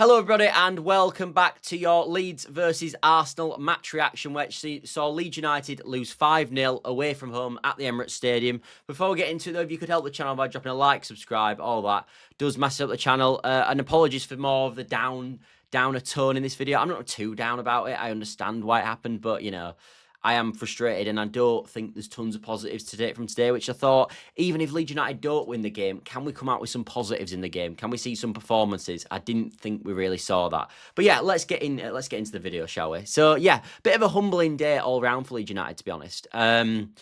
Hello everybody and welcome back to your Leeds versus Arsenal match reaction, which saw Leeds United lose 5-0 away from home at the Emirates Stadium. Before we get into it though, if you could help the channel by dropping a like, subscribe, all that does mess up the channel. And apologies for more of the downer tone in this video. I'm not too down about it. I understand why it happened, but you know, I am frustrated and I don't think there's tons of positives to take from today, which I thought, even if Leeds United don't win the game, can we come out with some positives in the game? Can we see some performances? I didn't think we really saw that. But yeah, let's get into the video, shall we? So yeah, bit of a humbling day all round for Leeds United, to be honest. The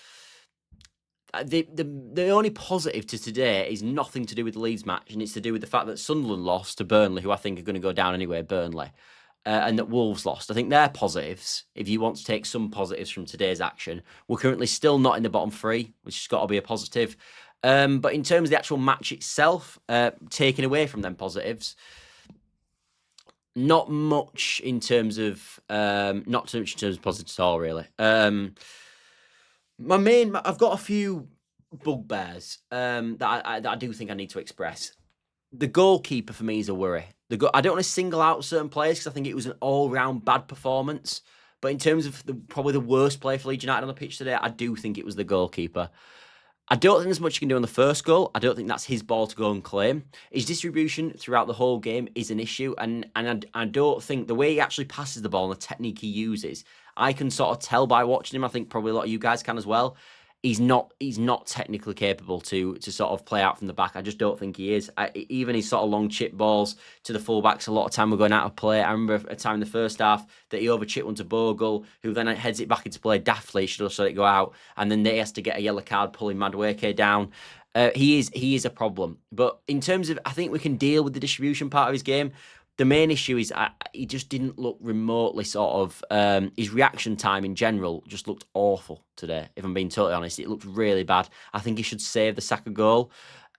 only positive to today is nothing to do with the Leeds match, and it's to do with the fact that Sunderland lost to Burnley, who I think are going to go down anyway, Burnley. And that Wolves lost. I think they're positives, if you want to take some positives from today's action. We're currently still not in the bottom three, which has got to be a positive. But in terms of the actual match itself, taking away from them positives, not much in terms of positives at all, really. I've got a few bugbears that I do think I need to express. The goalkeeper for me is a worry. I don't want to single out certain players because I think it was an all-round bad performance. But in terms of probably the worst player for Leeds United on the pitch today, I do think it was the goalkeeper. I don't think there's much you can do on the first goal. I don't think that's his ball to go and claim. His distribution throughout the whole game is an issue. And I don't think the way he actually passes the ball and the technique he uses, I can sort of tell by watching him. I think probably a lot of you guys can as well. He's not technically capable to sort of play out from the back. I just don't think he is. Even his sort of long chip balls to the fullbacks, a lot of time were going out of play. I remember a time in the first half that he overchipped one to Bogle, who then heads it back into play daftly. Should have let it go out, and then he has to get a yellow card pulling Madueke down. He is a problem. But in terms of, I think we can deal with the distribution part of his game. The main issue is he just didn't look remotely sort of, his reaction time in general just looked awful today, if I'm being totally honest. It looked really bad. I think he should save the Saka goal.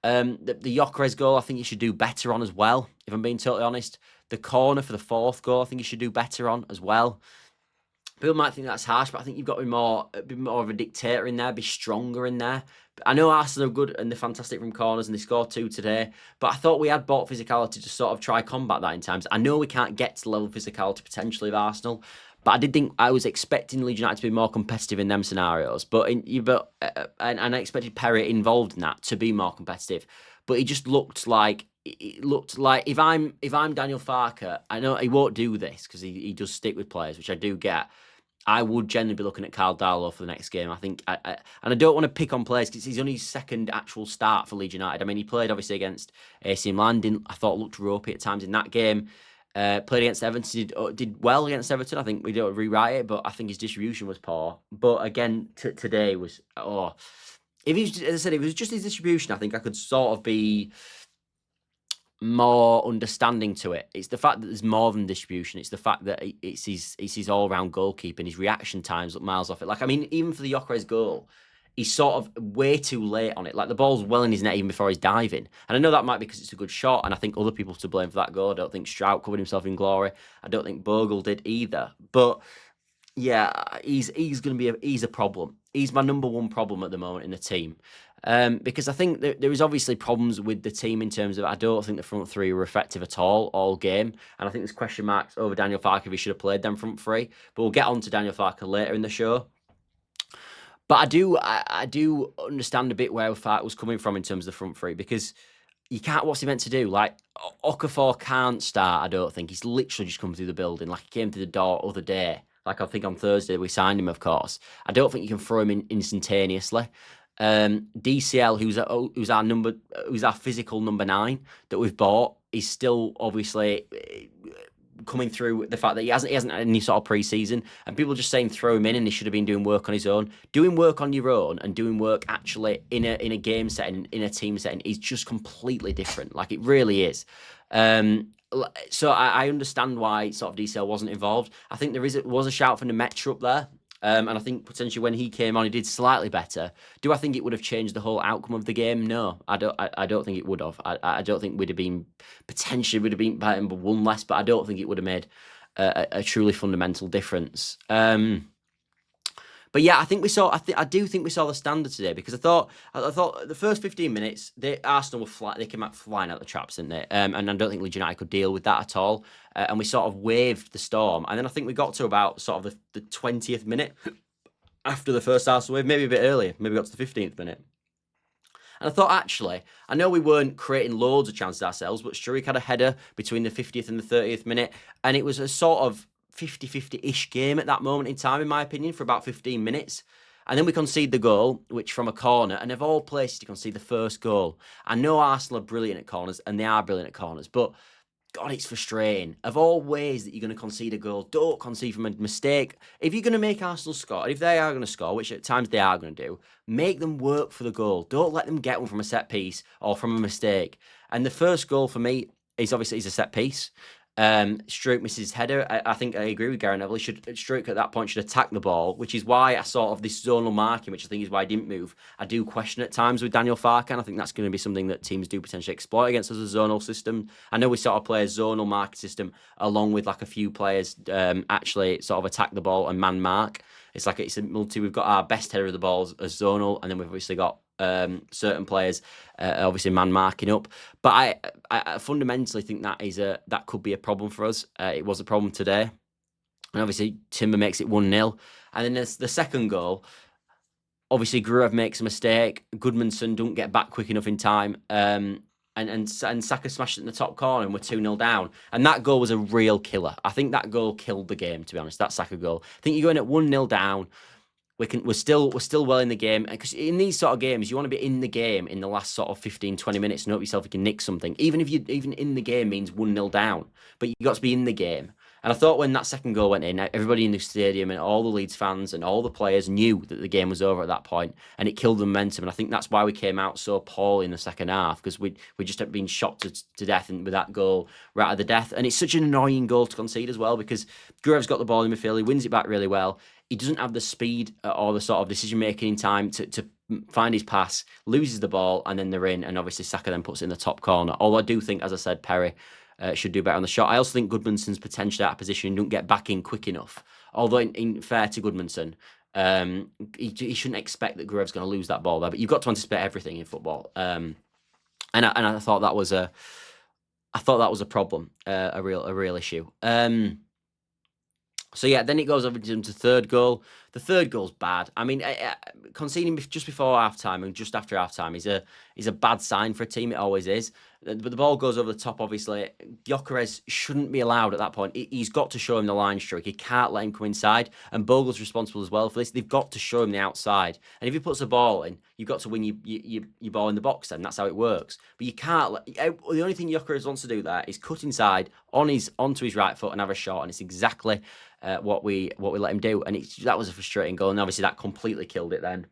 The Gyökeres goal, I think he should do better on as well, if I'm being totally honest. The corner for the fourth goal, I think he should do better on as well. People might think that's harsh, but I think you've got to be more of a dictator in there, be stronger in there. I know Arsenal are good and they're fantastic from corners and they scored 2 today, but I thought we had bought physicality to sort of try combat that in times. I know we can't get to the level of physicality potentially of Arsenal, but I did think I was expecting Leeds United to be more competitive in them scenarios. And I expected Perry involved in that to be more competitive, but he just looked like. It looked like if I'm Daniel Farke, I know he won't do this because he does stick with players, which I do get. I would generally be looking at Carl Darlow for the next game. I think, and I don't want to pick on players because he's only his second actual start for Leeds United. I mean, he played obviously against AC Milan. I thought looked ropey at times in that game. Played against Everton, did well against Everton. I think we don't rewrite it, but I think his distribution was poor. But again, today was if he's, as I said, if it was just his distribution, I think I could sort of be more understanding to it. It's the fact that there's more than distribution. It's the fact that it's his all-round goalkeeping. His reaction times look miles off it. Like, I mean, even for the Gyökeres goal, he's sort of way too late on it. Like, the ball's well in his net even before he's diving. And I know that might be because it's a good shot, and I think other people to blame for that goal. I don't think Strout covered himself in glory. I don't think Bogle did either. But yeah, he's going to be he's a problem. He's my number one problem at the moment in the team. Because I think there is obviously problems with the team in terms of I don't think the front three were effective at all game. And I think there's question marks over Daniel Farke if he should have played them front three. But we'll get on to Daniel Farke later in the show. But I do understand a bit where Farke was coming from in terms of the front three, because you can't, what's he meant to do? Like, Okafor can't start, I don't think. He's literally just come through the building. Like, he came through the door other day. Like, I think on Thursday we signed him, of course. I don't think you can throw him in instantaneously. DCL, who's our physical number 9 that we've bought, is still obviously coming through the fact that he hasn't had any sort of pre-season, and people just saying throw him in and he should have been doing work on his own. Doing work on your own and doing work actually in a game setting, in a team setting, is just completely different. Like, it really is. So I understand why sort of DCL wasn't involved. I think there was a shout for Nmecha up there. And I think potentially when he came on, he did slightly better. Do I think it would have changed the whole outcome of the game? No, I don't think it would have. I don't think we'd have been better but one less, but I don't think it would have made a truly fundamental difference. But yeah, I think we saw. I do think we saw the standard today because I thought the first 15 minutes, Arsenal were flat. They came out flying out the traps, didn't they? And I don't think Leeds United could deal with that at all. And we sort of waved the storm. And then I think we got to about sort of the 20th minute after the first Arsenal wave, maybe a bit earlier. Maybe got to the 15th minute. And I thought, actually, I know we weren't creating loads of chances ourselves, but Sturridge had a header between the 50th and the 30th minute. And it was a sort of 50-50-ish game at that moment in time, in my opinion, for about 15 minutes. And then we concede the goal, which from a corner, and of all places to concede the first goal. I know Arsenal are brilliant at corners, and they are brilliant at corners, but God, it's frustrating. Of all ways that you're going to concede a goal, don't concede from a mistake. If you're going to make Arsenal score, if they are going to score, which at times they are going to do, make them work for the goal. Don't let them get one from a set piece or from a mistake. And the first goal for me is obviously a set piece. Stroke misses his header. I think I agree with Gary Neville. Stroke at that point should attack the ball, which is why I sort of this zonal marking, which I think is why I didn't move. I do question at times with Daniel Farke, and I think that's going to be something that teams do potentially exploit against us as a zonal system. I know we sort of play a zonal marking system along with like a few players actually sort of attack the ball and man mark. It's like it's a multi. We've got our best header of the balls as zonal, and then we've obviously got certain players obviously man marking up. But I fundamentally think that could be a problem for us. It was a problem today. And obviously Timber makes it 1-0. And then there's the second goal. Obviously Gruev makes a mistake. Goodmanson don't get back quick enough in time. And Saka smashed it in the top corner and we're 2-0 down. And that goal was a real killer. I think that goal killed the game, to be honest, that Saka goal. I think you're going at 1-0 down. We're still well in the game, because in these sort of games you want to be in the game in the last sort of 15-20 minutes and hope yourself you can nick something, even if you even in the game means 1-0 down, but you got to be in the game. And I thought when that second goal went in, everybody in the stadium and all the Leeds fans and all the players knew that the game was over at that point, and it killed the momentum. And I think that's why we came out so poorly in the second half, because we just had been shot to death with that goal right at the death. And it's such an annoying goal to concede as well, because Gruev's got the ball in midfield, he wins it back really well. He doesn't have the speed or the sort of decision-making in time to find his pass, loses the ball, and then they're in, and obviously Saka then puts it in the top corner. Although I do think, as I said, Perry should do better on the shot. I also think Goodmanson's potentially out of position and don't get back in quick enough. Although, in fair to Goodmanson, he shouldn't expect that Gruev's going to lose that ball there, but you've got to anticipate everything in football. And I thought that was a problem, a real issue. So yeah, then it goes over to third goal. The third goal's bad. I mean, conceding just before halftime and just after halftime is a bad sign for a team. It always is. But the ball goes over the top. Obviously, Gyökeres shouldn't be allowed at that point. He's got to show him the line stroke. He can't let him come inside. And Bogle's responsible as well for this. They've got to show him the outside. And if he puts a ball in, you've got to win your ball in the box. Then that's how it works. But you can't. The only thing Gyökeres wants to do there is cut inside onto his right foot and have a shot. And it's exactly what we let him do. And that was a frustrating goal. And obviously that completely killed it then.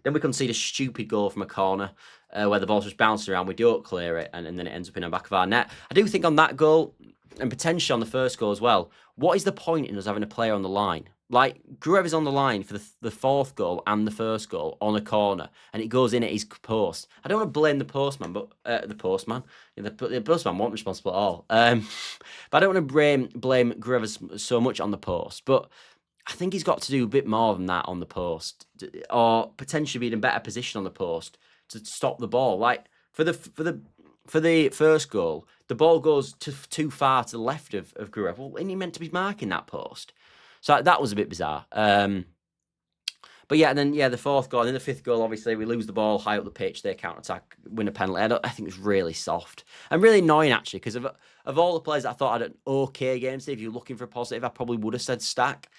Then we concede a stupid goal from a corner where the ball's just bouncing around. We don't clear it, and then it ends up in the back of our net. I do think on that goal, and potentially on the first goal as well, what is the point in us having a player on the line? Like, Gruev is on the line for the fourth goal and the first goal on a corner, and it goes in at his post. I don't want to blame the postman, but the postman wasn't responsible at all. But I don't want to blame Gruev so much on the post, but I think he's got to do a bit more than that on the post, or potentially be in a better position on the post to stop the ball. Like for the first goal, the ball goes too far to the left of Gruev. Well, isn't he meant to be marking that post? So that was a bit bizarre. But yeah, and then the fourth goal, and then the fifth goal, obviously we lose the ball high up the pitch, they counter-attack, win a penalty. I think it was really soft and really annoying actually, because of all the players that I thought had an okay game today, if you're looking for a positive, I probably would have said Stack.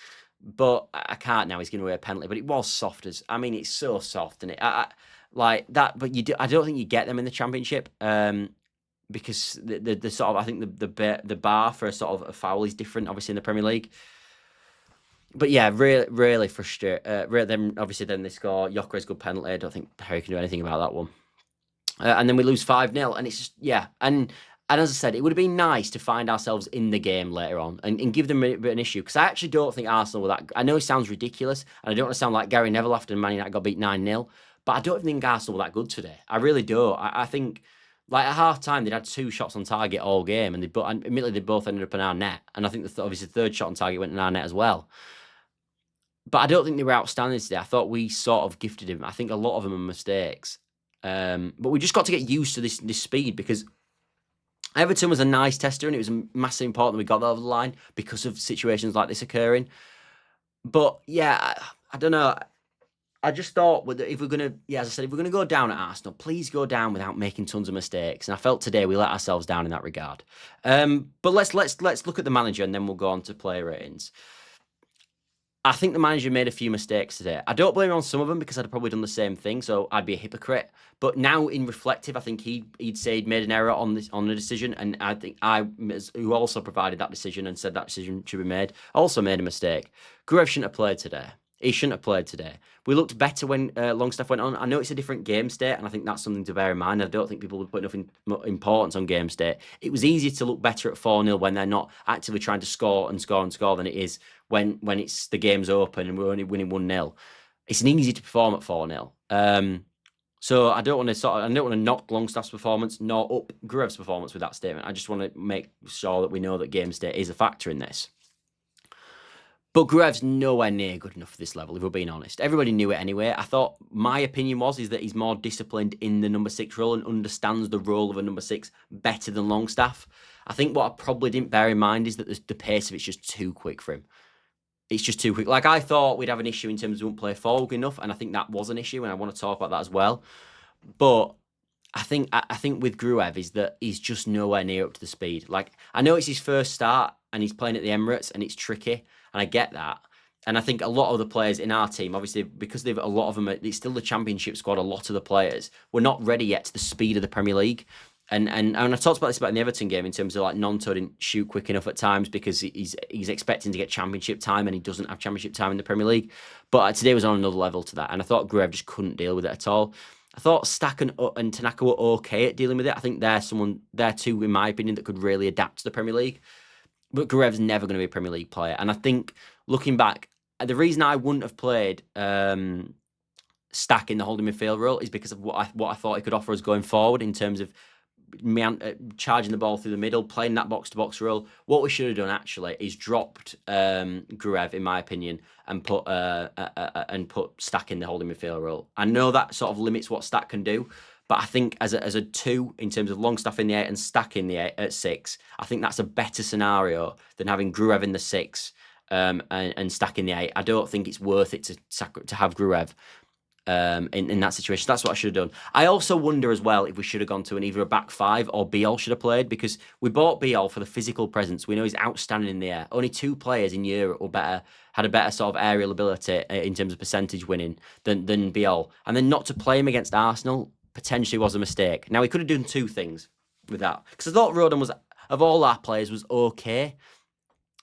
But I can't now. He's giving away a penalty. But it was soft as. I mean, it's so soft, and like that. But I don't think you get them in the Championship, because the sort of, I think the bar for a sort of a foul is different, obviously in the Premier League. But yeah, really frustrating. Then obviously they score. Gyökeres good penalty. I don't think Harry can do anything about that one. And then we lose 5-0, and it's just And as I said, it would have been nice to find ourselves in the game later on and give them a bit of an issue. Because I actually don't think Arsenal were that. I know it sounds ridiculous, and I don't want to sound like Gary Neville after Man United got beat 9-0, but I don't think Arsenal were that good today. I really don't. I think, like, at half time, they'd had 2 shots on target all game, and admittedly, they both ended up in our net. And I think obviously the third shot on target went in our net as well. But I don't think they were outstanding today. I thought we sort of gifted him. I think a lot of them are mistakes. But we just got to get used to this speed, because Everton was a nice tester, and it was massively important that we got that over the line because of situations like this occurring. But yeah, I don't know. I just thought if we're gonna, as I said, if we're gonna go down at Arsenal, please go down without making tons of mistakes. And I felt today we let ourselves down in that regard. But let's look at the manager, and then we'll go on to player ratings. I think the manager made a few mistakes today. I don't blame him on some of them, because I'd have probably done the same thing, so I'd be a hypocrite. But now, in reflective, I think he'd say he'd made an error on the decision, and I think who also provided that decision and said that decision should be made, also made a mistake. Gruev shouldn't have played today. He shouldn't have played today. We looked better when Longstaff went on. I know it's a different game state, and I think that's something to bear in mind. I don't think people would put enough importance on game state. It was easier to look better at 4-0 when they're not actively trying to score than it is when it's the game's open and we're only winning 1-0. It's an easy to perform at 4-0. So I don't want to knock Longstaff's performance nor up Gruev's performance with that statement. I just want to make sure that we know that game state is a factor in this. But Gruev's nowhere near good enough for this level, if we're being honest. Everybody knew it anyway. I thought my opinion is that he's more disciplined in the number 6 role and understands the role of a number 6 better than Longstaff. I think what I probably didn't bear in mind is that the pace of it's just too quick for him. It's just too quick. Like, I thought we'd have an issue in terms of we wouldn't play forward enough, and I think that was an issue, and I want to talk about that as well. But I think with Gruev is that he's just nowhere near up to the speed. Like, I know it's his first start, and he's playing at the Emirates, and it's tricky, and I get that. And I think a lot of the players in our team, obviously, because a lot of them, it's still the Championship squad, a lot of the players were not ready yet to the speed of the Premier League. And I talked about this about in the Everton game in terms of, like, Nonto didn't shoot quick enough at times because he's expecting to get Championship time, and he doesn't have Championship time in the Premier League. But today was on another level to that, and I thought Gruev just couldn't deal with it at all. I thought Stack and Tanaka were okay at dealing with it. I think they're two, in my opinion, that could really adapt to the Premier League. But Gruev's never going to be a Premier League player. And I think, looking back, the reason I wouldn't have played Stack in the holding midfield role is because of what I thought he could offer us going forward in terms of charging the ball through the middle, playing that box-to-box role. What we should have done, actually, is dropped Gruev, in my opinion, and put Stack in the holding midfield role. I know that sort of limits what Stack can do, but I think as a 2, in terms of Longstaff in the 8 and Stack in the 8 at 6, I think that's a better scenario than having Gruev in the 6 and Stack in the 8. I don't think it's worth it to have Gruev in that situation. That's what I should have done. I also wonder as well if we should have gone to either a back 5 or Bijol should have played, because we bought Bijol for the physical presence. We know he's outstanding in the air. Only 2 players in Europe had a better sort of aerial ability in terms of percentage winning than Bijol. And then not to play him against Arsenal potentially was a mistake. Now, he could have done 2 things with that, because I thought Rodon was, of all our players, was okay.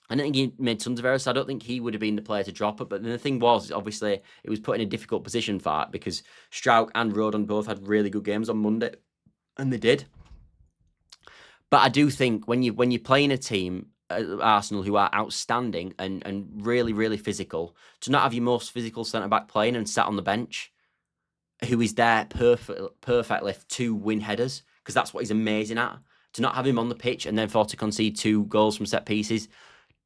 I don't think he made tons of errors, so I don't think he would have been the player to drop it. But then the thing was, obviously, it was put in a difficult position for it, because Struijk and Rodon both had really good games on Monday, and they did. But I do think when you're playing a team, Arsenal, who are outstanding and really, really physical, to not have your most physical centre-back playing and sat on the bench, who is there perfectly to win headers, because that's what he's amazing at, to not have him on the pitch and then to concede 2 goals from set pieces,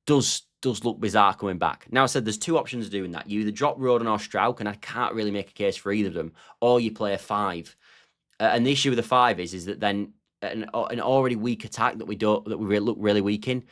does look bizarre coming back. Now, I said there's 2 options of doing that. You either drop Rodon or Struijk, and I can't really make a case for either of them, or you play a 5. And the issue with the 5 is that then an already weak attack that we look really weak in,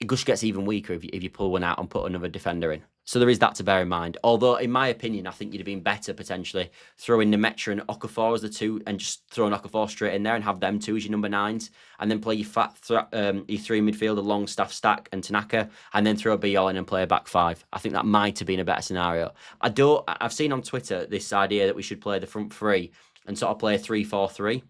it just gets even weaker if you pull one out and put another defender in. So there is that to bear in mind. Although, in my opinion, I think you'd have been better potentially throwing Nmecha and Okafor as the 2, and just throwing Okafor straight in there and have them 2 as your number 9s, and then play your 3 midfielder, Longstaff, Stack and Tanaka, and then throw Bijol in and play a back 5. I think that might have been a better scenario. I've seen on Twitter this idea that we should play the front 3 and sort of play a 3-4-3.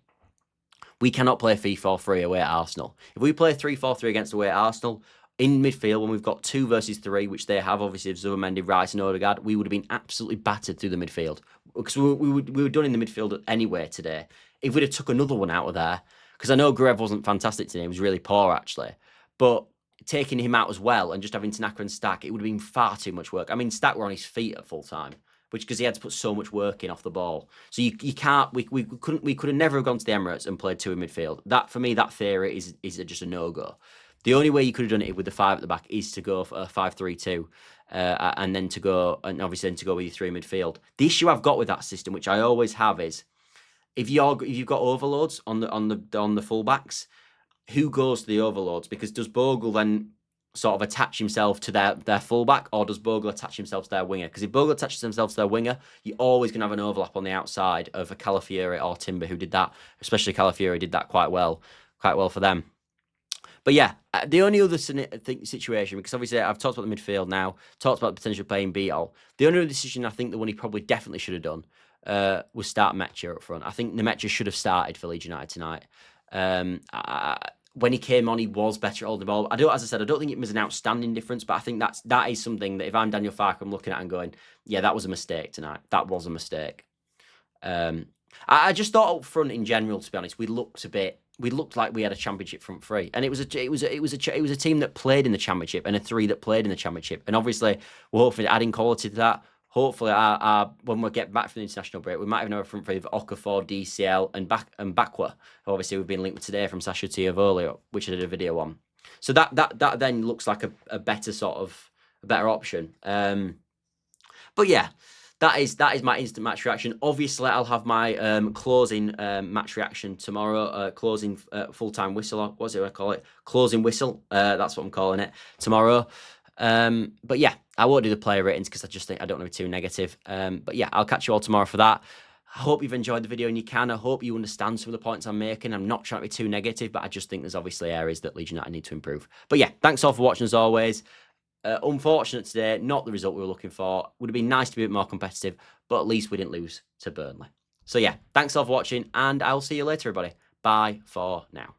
We cannot play 3-4-3 away at Arsenal. If we play 3-4-3 against away at Arsenal, in midfield, when we've got 2 versus 3, which they have, obviously, of Zubimendi, Rice and Odegaard, we would have been absolutely battered through the midfield. Because we were done in the midfield anyway today. If we'd have took another one out of there, because I know Gruev wasn't fantastic today, he was really poor, actually. But taking him out as well and just having Tanaka and Stack, it would have been far too much work. I mean, Stack were on his feet at full time, because he had to put so much work in off the ball. So you can't, we could have never have gone to the Emirates and played 2 in midfield. That, for me, that theory is just a no-go. The only way you could have done it with the 5 at the back is to go for a 5-3-2. and then to go with your three midfield. The issue I've got with that system, which I always have, is if you've got overloads on the fullbacks, who goes to the overloads? Because does Bogle then sort of attach himself to their fullback, or does Bogle attach himself to their winger? Because if Bogle attaches himself to their winger, you're always going to have an overlap on the outside of a Calafiori or Timber, who did that. Especially Calafiori did that quite well for them. But yeah, the only other situation, because obviously I've talked about the midfield now, talked about the potential playing Bijol. The only other decision I think the one he probably definitely should have done was start Nmecha up front. I think Nmecha should have started for Leeds United tonight. When he came on, he was better at holding the ball. As I said, I don't think it was an outstanding difference, but I think that is something that if I'm Daniel Farke, I'm looking at and going, yeah, that was a mistake tonight. That was a mistake. I just thought up front in general, to be honest, we looked like we had a championship front three, and it was a team that played in the championship and a three that played in the championship, and obviously we're hopefully adding quality to that. Hopefully, when we get back from the international break, we might even have a front three of Okafor, DCL, and Bakwa. Obviously, we've been linked with today from Sasha Tiavoli, which I did a video on. So that then looks like a better option. But yeah, that is my instant match reaction. Obviously, I'll have my closing match reaction tomorrow. Closing full-time whistle. Or what's it I call it? Closing whistle. That's what I'm calling it tomorrow. But yeah, I won't do the player ratings because I just think I don't want to be too negative. But yeah, I'll catch you all tomorrow for that. I hope you've enjoyed the video and you can. I hope you understand some of the points I'm making. I'm not trying to be too negative, but I just think there's obviously areas that Leeds United need to improve. But yeah, thanks all for watching as always. Unfortunate today, not the result we were looking for. Would have been nice to be a bit more competitive, but at least we didn't lose to Burnley. So yeah, thanks all for watching, and I'll see you later, everybody. Bye for now.